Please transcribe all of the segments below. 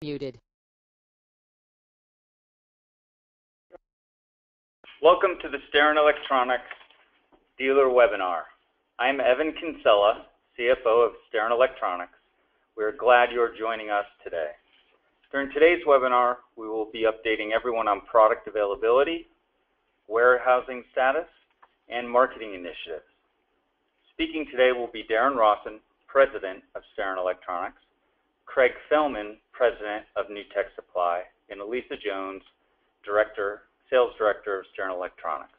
Muted. Welcome to the Steren Electronics Dealer Webinar. I'm Evan Kinsella, CFO of Steren Electronics. We're glad you're joining us today. During today's webinar, we will be updating everyone on product availability, warehousing status, and marketing initiatives. Speaking today will be Darren Rawson, President of Steren Electronics, Craig Fellman, President of New Tech Supply, and Elisa Jones, Sales Director of Steren Electronics.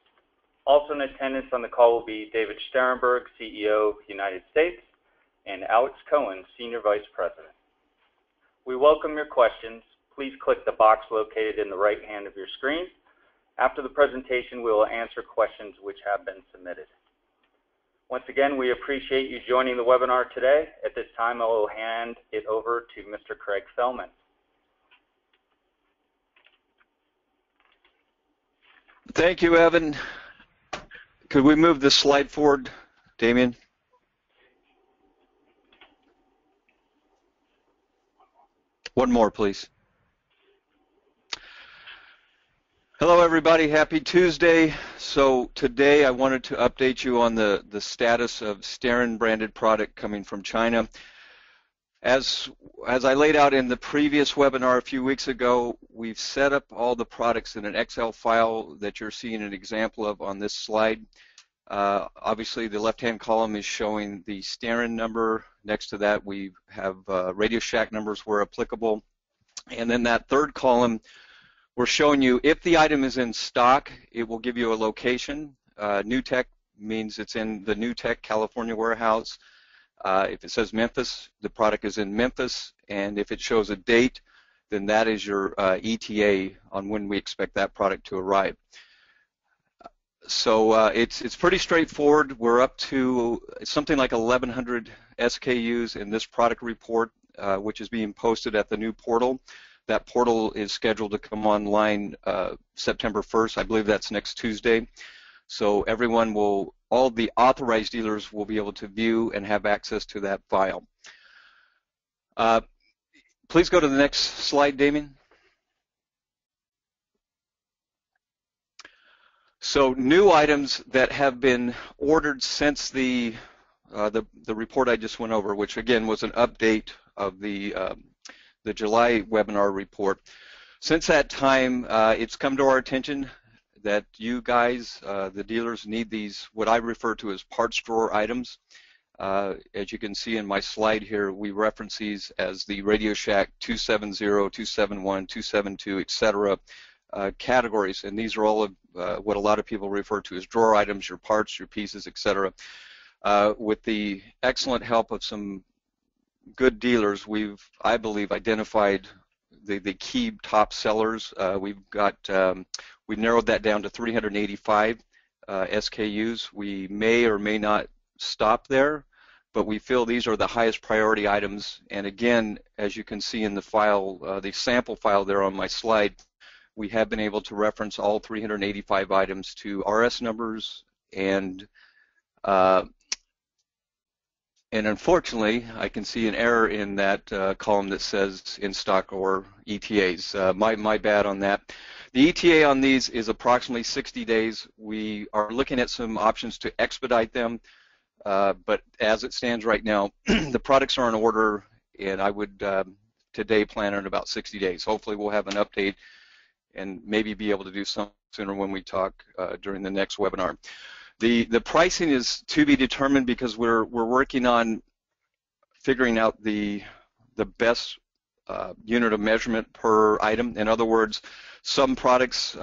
Also in attendance on the call will be David Sterenberg, CEO, United States, and Alex Cohen, Senior Vice President. We welcome your questions. Please click the box located in the right hand of your screen. After the presentation, we will answer questions which have been submitted. Once again, we appreciate you joining the webinar today. At this time, I will hand it over to Mr. Craig Fellman. Thank you, Evan. Could we move this slide forward, Damien? One more, please. Hello, everybody. Happy Tuesday. So today I wanted to update you on the status of Steren branded product coming from China. As I laid out in the previous webinar a few weeks ago, we've set up all the products in an Excel file that you're seeing an example of on this slide. Obviously, the left-hand column is showing the Steren number. Next to that, we have Radio Shack numbers where applicable. And then that third column, we're showing you if the item is in stock, it will give you a location. New Tech means it's in the New Tech California warehouse. If it says Memphis, the product is in Memphis. And if it shows a date, then that is your ETA on when we expect that product to arrive. So it's pretty straightforward. We're up to something like 1,100 SKUs in this product report, which is being posted at the new portal. That portal is scheduled to come online September 1st. I believe that's next Tuesday. So everyone will, all the authorized dealers will be able to view and have access to that file. Please go to the next slide, Damien. So new items that have been ordered since the report I just went over, which again was an update of the July webinar report. Since that time, it's come to our attention that you guys, the dealers, need these, what I refer to as parts drawer items. As you can see in my slide here, we reference these as the Radio Shack 270, 271, 272, etc. Categories, and these are all of what a lot of people refer to as drawer items, your parts, your pieces, etc. With the excellent help of some good dealers, we've, I believe, identified the key top sellers. We've narrowed that down to 385 SKUs. We may or may not stop there, but we feel these are the highest priority items. And again, as you can see in the file, the sample file there on my slide, we have been able to reference all 385 items to RS numbers, and unfortunately, I can see an error in that column that says in stock or ETAs. My bad on that. The ETA on these is approximately 60 days. We are looking at some options to expedite them, but as it stands right now, the products are on order, and I would today plan on about 60 days. Hopefully we'll have an update and maybe be able to do something sooner when we talk during the next webinar. The pricing is to be determined because we're working on figuring out the best unit of measurement per item. In other words, some products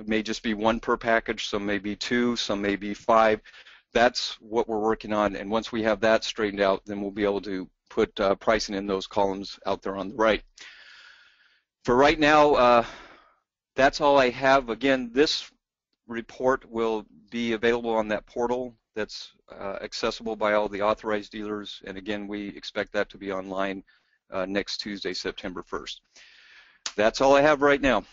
may just be one per package, some may be two, some may be five. That's what we're working on, and once we have that straightened out, then we'll be able to put pricing in those columns out there on the right. For right now, that's all I have. Again, this report will be available on that portal that's accessible by all the authorized dealers, and again, we expect that to be online next Tuesday, September 1st. That's all I have right now.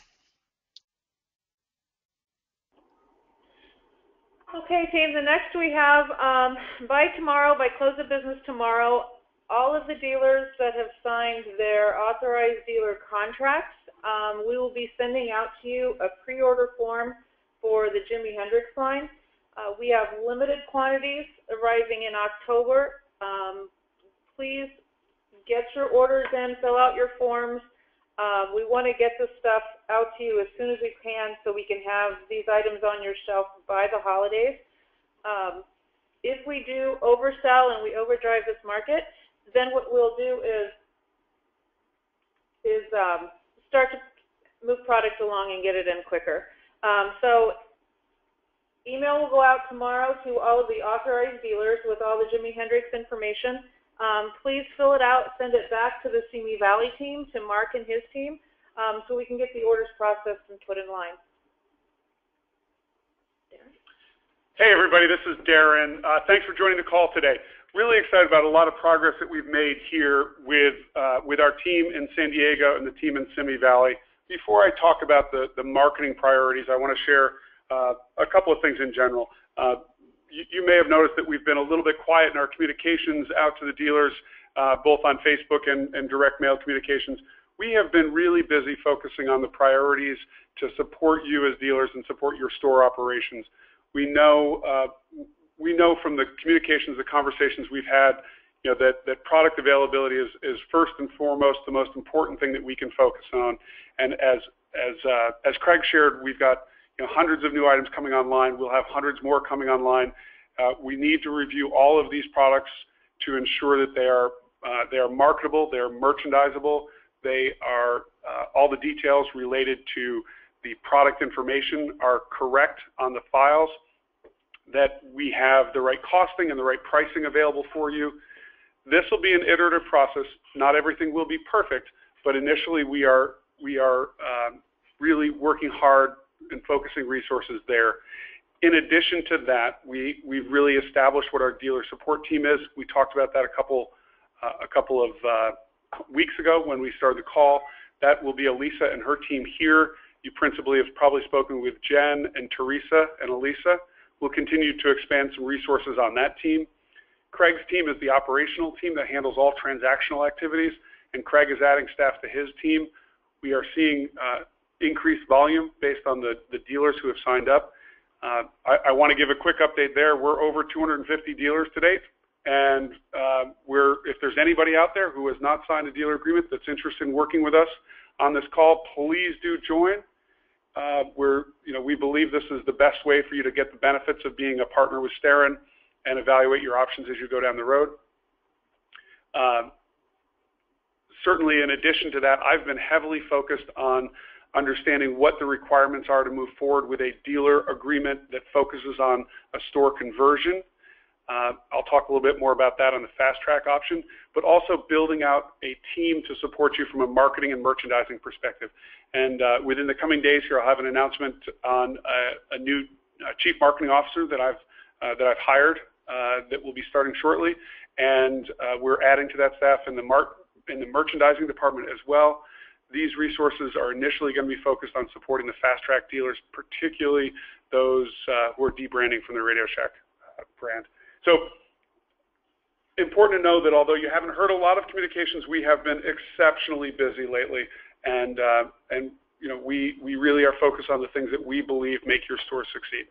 Okay, team, the next we have, by close of business tomorrow, all of the dealers that have signed their authorized dealer contracts, we will be sending out to you a pre-order form for the Jimi Hendrix line. We have limited quantities arriving in October. Please get your orders in, fill out your forms. We want to get this stuff out to you as soon as we can so we can have these items on your shelf by the holidays. If we do oversell and we overdrive this market, then what we'll do is start to move product along and get it in quicker. So email will go out tomorrow to all of the authorized dealers with all the Jimi Hendrix information. Please fill it out, send it back to the Simi Valley team, to Mark and his team, so we can get the orders processed and put in line. Hey everybody, this is Darren. Thanks for joining the call today. Really excited about a lot of progress that we've made here with our team in San Diego and the team in Simi Valley. Before I talk about the marketing priorities, I want to share a couple of things in general. You may have noticed that we've been a little bit quiet in our communications out to the dealers, both on Facebook and direct mail communications. We have been really busy focusing on the priorities to support you as dealers and support your store operations. We know from the communications, the conversations we've had, that product availability is first and foremost the most important thing that we can focus on. And as Craig shared, we've got hundreds of new items coming online. We'll have hundreds more coming online. We need to review all of these products to ensure that they are marketable, they are merchandisable, they are all the details related to the product information are correct on the files, that we have the right costing and the right pricing available for you. This will be an iterative process. Not everything will be perfect, but initially we are really working hard and focusing resources there. In addition to that, we've really established what our dealer support team is. We talked about that a couple of weeks ago when we started the call. That will be Elisa and her team here. You principally have probably spoken with Jen and Teresa and Elisa. We'll continue to expand some resources on that team. Craig's team is the operational team that handles all transactional activities, and Craig is adding staff to his team. We are seeing increased volume based on the dealers who have signed up. I want to give a quick update there. We're over 250 dealers to date, and if there's anybody out there who has not signed a dealer agreement that's interested in working with us on this call, please do join. We believe this is the best way for you to get the benefits of being a partner with Steren and evaluate your options as you go down the road. Certainly, in addition to that, I've been heavily focused on understanding what the requirements are to move forward with a dealer agreement that focuses on a store conversion. I'll talk a little bit more about that on the fast track option, but also building out a team to support you from a marketing and merchandising perspective. And within the coming days here, I'll have an announcement on a new chief marketing officer that I've hired that will be starting shortly, and we're adding to that staff in the merchandising department as well. These resources are initially going to be focused on supporting the fast track dealers, particularly those who are debranding from the Radio Shack brand. So important to know that although you haven't heard a lot of communications, we have been exceptionally busy lately, and we really are focused on the things that we believe make your store succeed.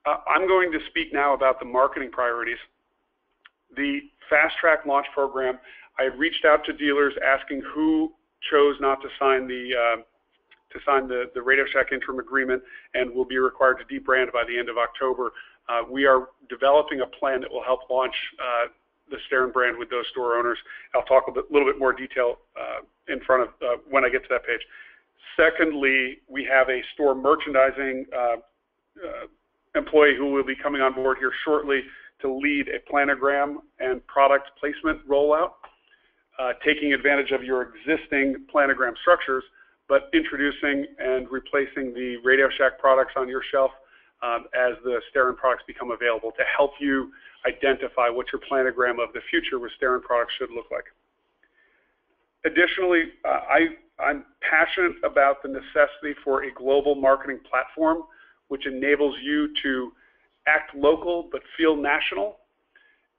I'm going to speak now about the marketing priorities. The fast track launch program, I had reached out to dealers asking who chose not to sign the Radio Shack interim agreement and will be required to debrand by the end of October. We are developing a plan that will help launch the Steren brand with those store owners. I'll talk a little bit more detail in front of when I get to that page. Secondly, we have a store merchandising employee who will be coming on board here shortly to lead a planogram and product placement rollout, taking advantage of your existing planogram structures, but introducing and replacing the Radio Shack products on your shelf as the Steren products become available to help you identify what your planogram of the future with Steren products should look like. Additionally, I'm passionate about the necessity for a global marketing platform which enables you to act local but feel national.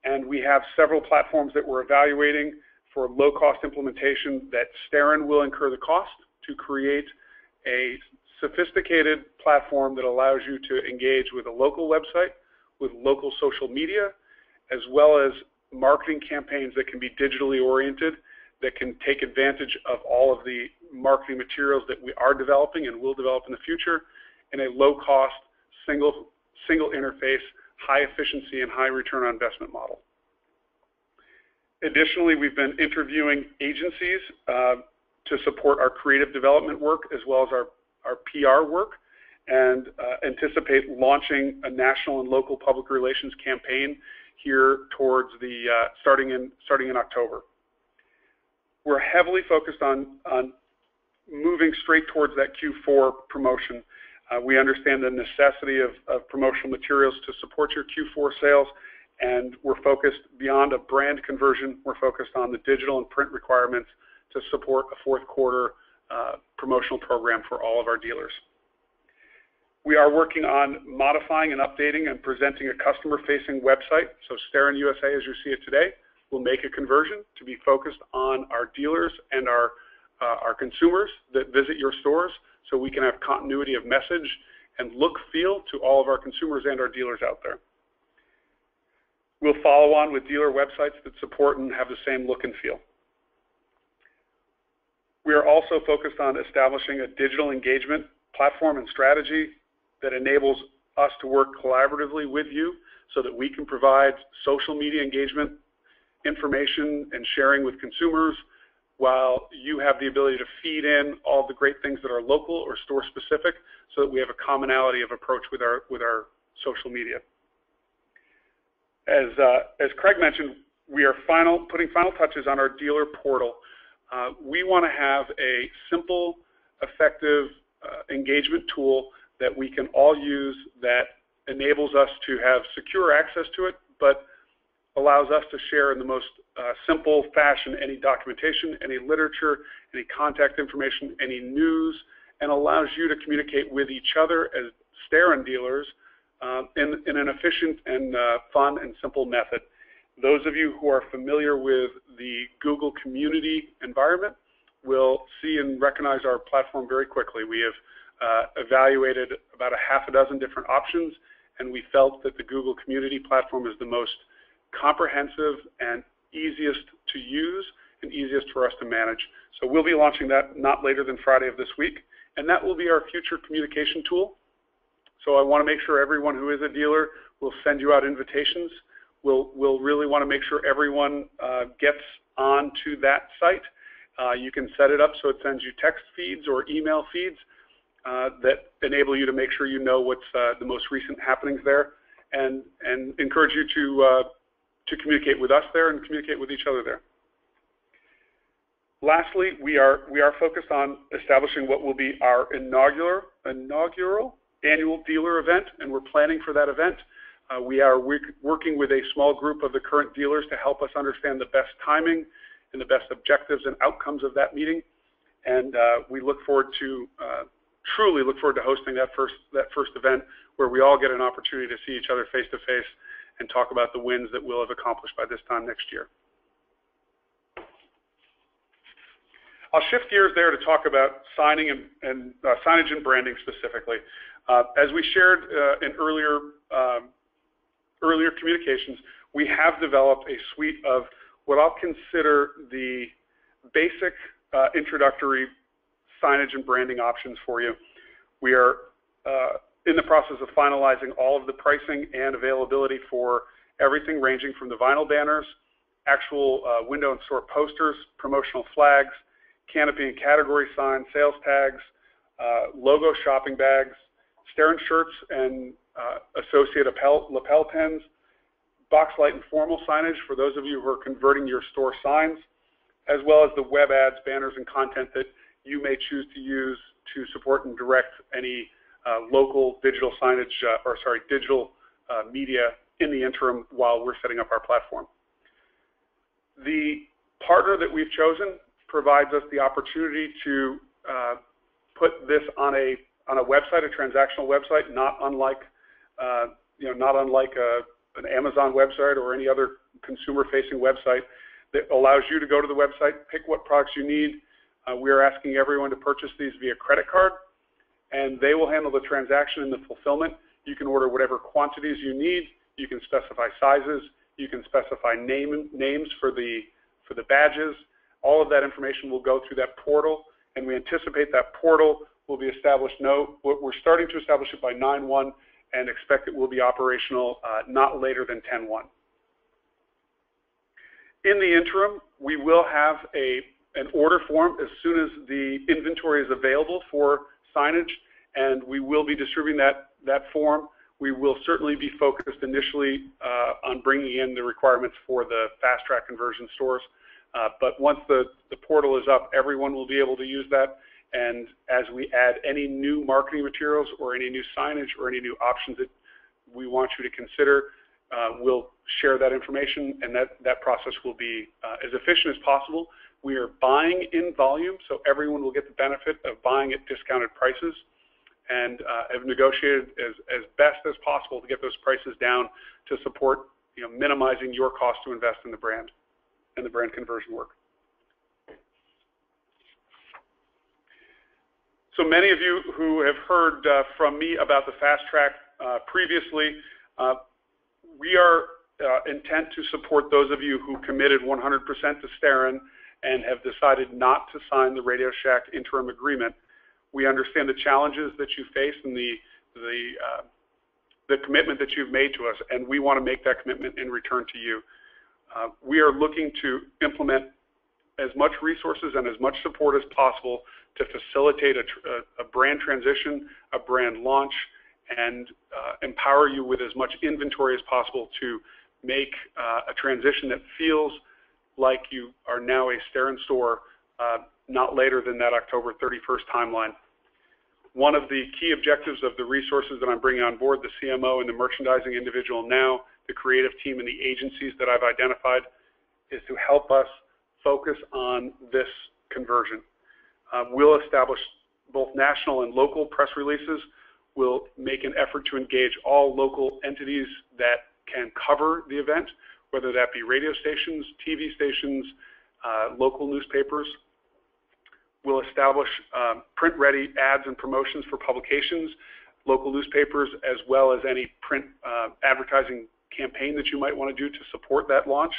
and we have several platforms that we're evaluating for low-cost implementation that Steren will incur the cost to create a sophisticated platform that allows you to engage with a local website, with local social media, as well as marketing campaigns that can be digitally oriented, that can take advantage of all of the marketing materials that we are developing and will develop in the future in a low-cost, single interface, high efficiency, and high return on investment model. Additionally, we've been interviewing agencies to support our creative development work as well as our PR work, and anticipate launching a national and local public relations campaign here towards the starting in October. We're heavily focused on moving straight towards that Q4 promotion. We understand the necessity of promotional materials to support your Q4 sales, and we're focused beyond a brand conversion. We're focused on the digital and print requirements to support a fourth quarter promotional program for all of our dealers. We are working on modifying and updating and presenting a customer-facing website. So Steren USA, as you see it today, will make a conversion to be focused on our dealers and our consumers that visit your stores, so we can have continuity of message and look, feel to all of our consumers and our dealers out there. We'll follow on with dealer websites that support and have the same look and feel. We are also focused on establishing a digital engagement platform and strategy that enables us to work collaboratively with you so that we can provide social media engagement information and sharing with consumers, while you have the ability to feed in all the great things that are local or store specific, so that we have a commonality of approach with our social media. As Craig mentioned, we are putting final touches on our dealer portal. We want to have a simple, effective engagement tool that we can all use that enables us to have secure access to it, but allows us to share in the most simple fashion any documentation, any literature, any contact information, any news, and allows you to communicate with each other as Steren dealers in an efficient and fun and simple method. Those of you who are familiar with the Google community environment will see and recognize our platform very quickly. We have evaluated about a half a dozen different options, and we felt that the Google community platform is the most comprehensive and easiest to use and easiest for us to manage. So we'll be launching that not later than Friday of this week, and that will be our future communication tool. So I want to make sure everyone who is a dealer will send you out invitations. We'll really want to make sure everyone gets onto that site. You can set it up so it sends you text feeds or email feeds that enable you to make sure you know what's the most recent happenings there, and encourage you to communicate with us there and communicate with each other there. Lastly, we are focused on establishing what will be our inaugural annual dealer event, and we're planning for that event. We are working with a small group of the current dealers to help us understand the best timing and the best objectives and outcomes of that meeting, and we truly look forward to hosting that first event, where we all get an opportunity to see each other face to face and talk about the wins that we'll have accomplished by this time next year. I'll shift gears there to talk about signage and branding specifically. As we shared in earlier communications, we have developed a suite of what I'll consider the basic introductory signage and branding options for you. We are in the process of finalizing all of the pricing and availability for everything ranging from the vinyl banners, actual window and store posters, promotional flags, canopy and category signs, sales tags, logo shopping bags, Steren shirts and associated lapel pins, box light and formal signage for those of you who are converting your store signs, as well as the web ads, banners, and content that you may choose to use to support and direct any local digital signage, digital media in the interim while we're setting up our platform. The partner that we've chosen provides us the opportunity to put this on a website, a transactional website, not unlike an Amazon website or any other consumer-facing website that allows you to go to the website, pick what products you need. We are asking everyone to purchase these via credit card, and they will handle the transaction and the fulfillment. You can order whatever quantities you need. You can specify sizes. You can specify names for the badges. All of that information will go through that portal, and we anticipate that portal will be established. We're starting to establish it by 9/1 and expect it will be operational not later than 10/1. In the interim, we will have an order form as soon as the inventory is available for signage, and we will be distributing that form. We will certainly be focused initially on bringing in the requirements for the fast track conversion stores. But once the portal is up, everyone will be able to use that. And as we add any new marketing materials or any new signage or any new options that we want you to consider, we'll share that information, and that process will be as efficient as possible. We are buying in volume, so everyone will get the benefit of buying at discounted prices, and have negotiated as best as possible to get those prices down to support, minimizing your cost to invest in the brand and the brand conversion work. So many of you who have heard from me about the fast track previously, we are intent to support those of you who committed 100% to Steren and have decided not to sign the Radio Shack interim agreement. We understand the challenges that you face and the commitment that you've made to us, and we want to make that commitment in return to you. We are looking to implement as much resources and as much support as possible to facilitate a brand transition, a brand launch, and empower you with as much inventory as possible to make a transition that feels like you are now a Steren store not later than that October 31st timeline. One of the key objectives of the resources that I'm bringing on board, the CMO and the merchandising individual now, the creative team and the agencies that I've identified, is to help us focus on this conversion. We'll establish both national and local press releases. We'll make an effort to engage all local entities that can cover the event, whether that be radio stations, TV stations, local newspapers. We'll establish print-ready ads and promotions for publications, local newspapers, as well as any print advertising campaign that you might want to do to support that launch.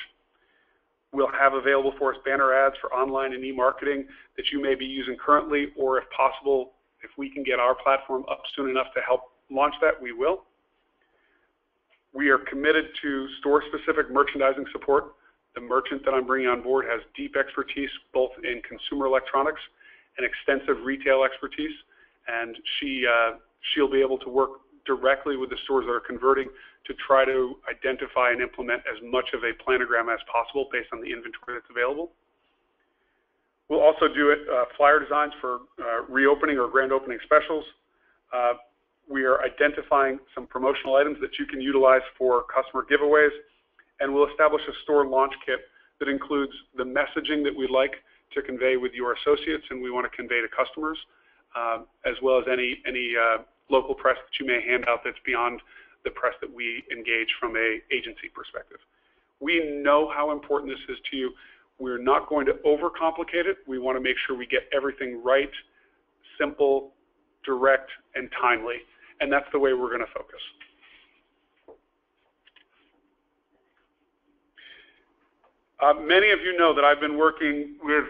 We'll have available for us banner ads for online and e-marketing that you may be using currently, or if possible, if we can get our platform up soon enough to help launch that, we will. We are committed to store-specific merchandising support. The merchant that I'm bringing on board has deep expertise both in consumer electronics and extensive retail expertise, and she'll be able to work directly with the stores that are converting to try to identify and implement as much of a planogram as possible based on the inventory that's available. We'll also do flyer designs for reopening or grand opening specials. We are identifying some promotional items that you can utilize for customer giveaways, and we'll establish a store launch kit that includes the messaging that we'd like to convey with your associates and we want to convey to customers, as well as any local press that you may hand out that's beyond the press that we engage from an agency perspective. We know how important this is to you. We're not going to overcomplicate it. We want to make sure we get everything right, simple, direct, and timely, and that's the way we're going to focus. Many of you know that I've been working with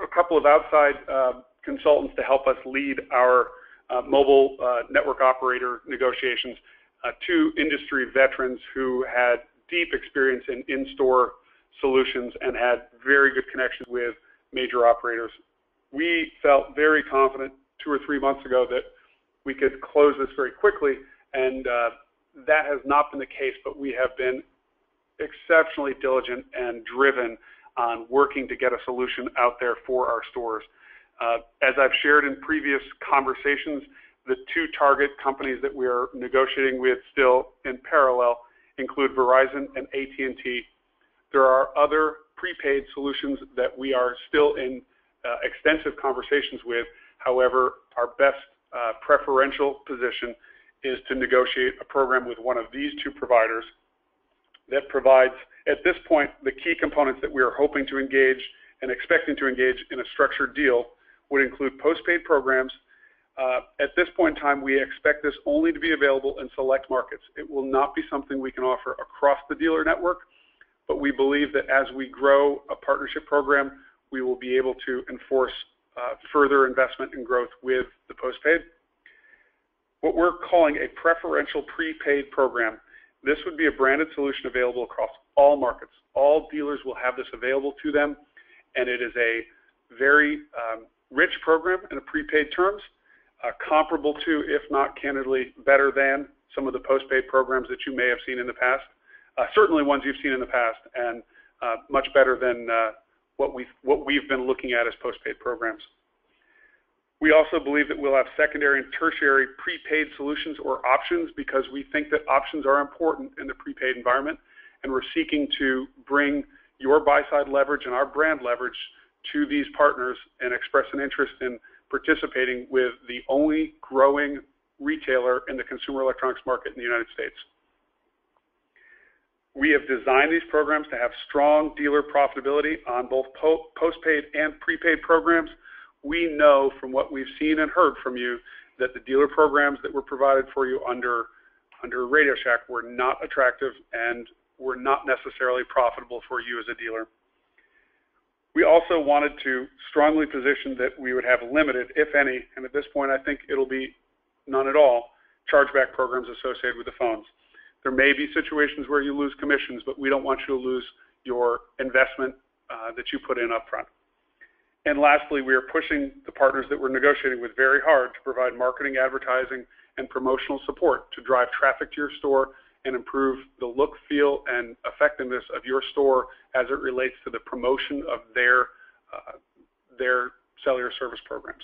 a couple of outside consultants to help us lead our mobile network operator negotiations, two industry veterans who had deep experience in in-store solutions and had very good connections with major operators. We felt very confident 2 or 3 months ago that we could close this very quickly, and that has not been the case, but we have been exceptionally diligent and driven on working to get a solution out there for our stores. As I've shared in previous conversations, the two target companies that we are negotiating with still in parallel include Verizon and AT&T. There are other prepaid solutions that we are still in extensive conversations with. However, our best preferential position is to negotiate a program with one of these two providers that provides, at this point, the key components that we are hoping to engage and expecting to engage in a structured deal would include postpaid programs. At this point in time, we expect this only to be available in select markets. It will not be something we can offer across the dealer network, but we believe that as we grow a partnership program, we will be able to enforce further investment and growth with the postpaid. What we're calling a preferential prepaid program. This would be a branded solution available across all markets. All dealers will have this available to them, and it is a very rich program in the prepaid terms, comparable to, if not candidly, better than some of the postpaid programs that you may have seen in the past. Certainly ones you've seen in the past, and much better than what we've been looking at as postpaid programs. We also believe that we'll have secondary and tertiary prepaid solutions or options because we think that options are important in the prepaid environment, and we're seeking to bring your buy-side leverage and our brand leverage to these partners and express an interest in participating with the only growing retailer in the consumer electronics market in the United States. We have designed these programs to have strong dealer profitability on both postpaid and prepaid programs. We know from what we've seen and heard from you that the dealer programs that were provided for you under Radio Shack were not attractive and were not necessarily profitable for you as a dealer. We also wanted to strongly position that we would have limited, if any, and at this point I think it'll be none at all, chargeback programs associated with the phones. There may be situations where you lose commissions, but we don't want you to lose your investment that you put in upfront. And lastly, we are pushing the partners that we're negotiating with very hard to provide marketing, advertising, and promotional support to drive traffic to your store and improve the look, feel, and effectiveness of your store as it relates to the promotion of their cellular service programs.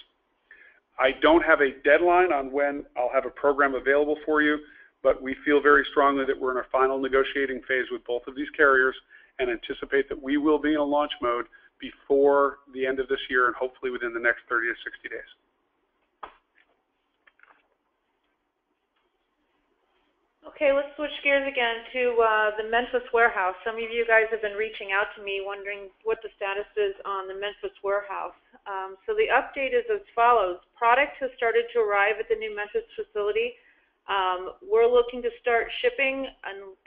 I don't have a deadline on when I'll have a program available for you, but we feel very strongly that we're in our final negotiating phase with both of these carriers and anticipate that we will be in a launch mode before the end of this year and hopefully within the next 30 to 60 days. Okay, let's switch gears again to the Memphis warehouse. Some of you guys have been reaching out to me wondering what the status is on the Memphis warehouse. So the update is as follows. Product has started to arrive at the new Memphis facility. We're looking to start shipping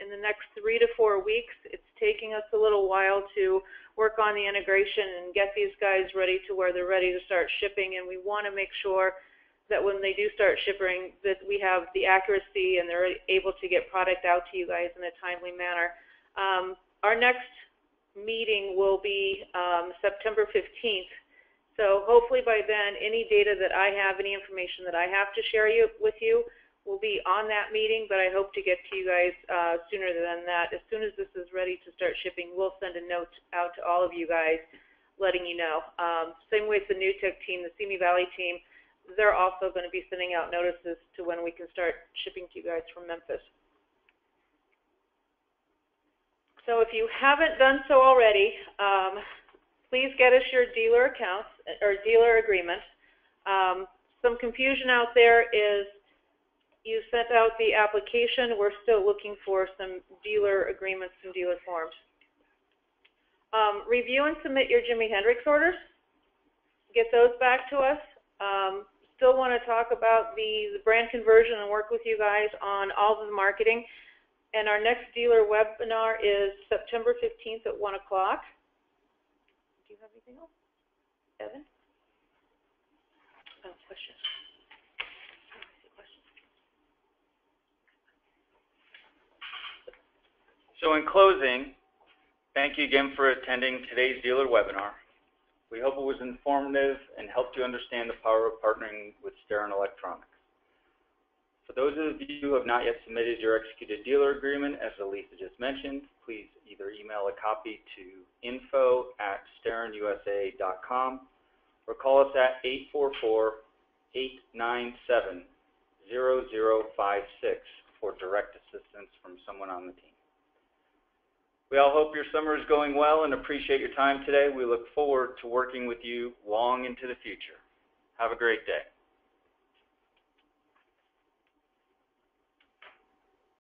in the next 3 to 4 weeks. It's taking us a little while to work on the integration and get these guys ready to where they're ready to start shipping, and we want to make sure that when they do start shipping that we have the accuracy and they're able to get product out to you guys in a timely manner. Our next meeting will be September 15th. So hopefully by then, any data that I have, any information that I have to share with you will be on that meeting, but I hope to get to you guys sooner than that. As soon as this is ready to start shipping, we'll send a note out to all of you guys letting you know. Same with the New Tech team, the Simi Valley team. They're also going to be sending out notices to when we can start shipping to you guys from Memphis. So if you haven't done so already, please get us your dealer accounts or dealer agreement. Some confusion out there is you sent out the application. We're still looking for some dealer agreements and dealer forms. Review and submit your Jimi Hendrix orders. Get those back to us. Still want to talk about the brand conversion and work with you guys on all of the marketing. And our next dealer webinar is September 15th at 1 o'clock. Do you have anything else, Evan? Oh, question. So in closing, thank you again for attending today's dealer webinar. We hope it was informative and helped you understand the power of partnering with Steren Electronics. For those of you who have not yet submitted your executed dealer agreement, as Elisa just mentioned, please either email a copy to info@sterenusa.com or call us at 844-897-0056 for direct assistance from someone on the team. We all hope your summer is going well and appreciate your time today. We look forward to working with you long into the future. Have a great day.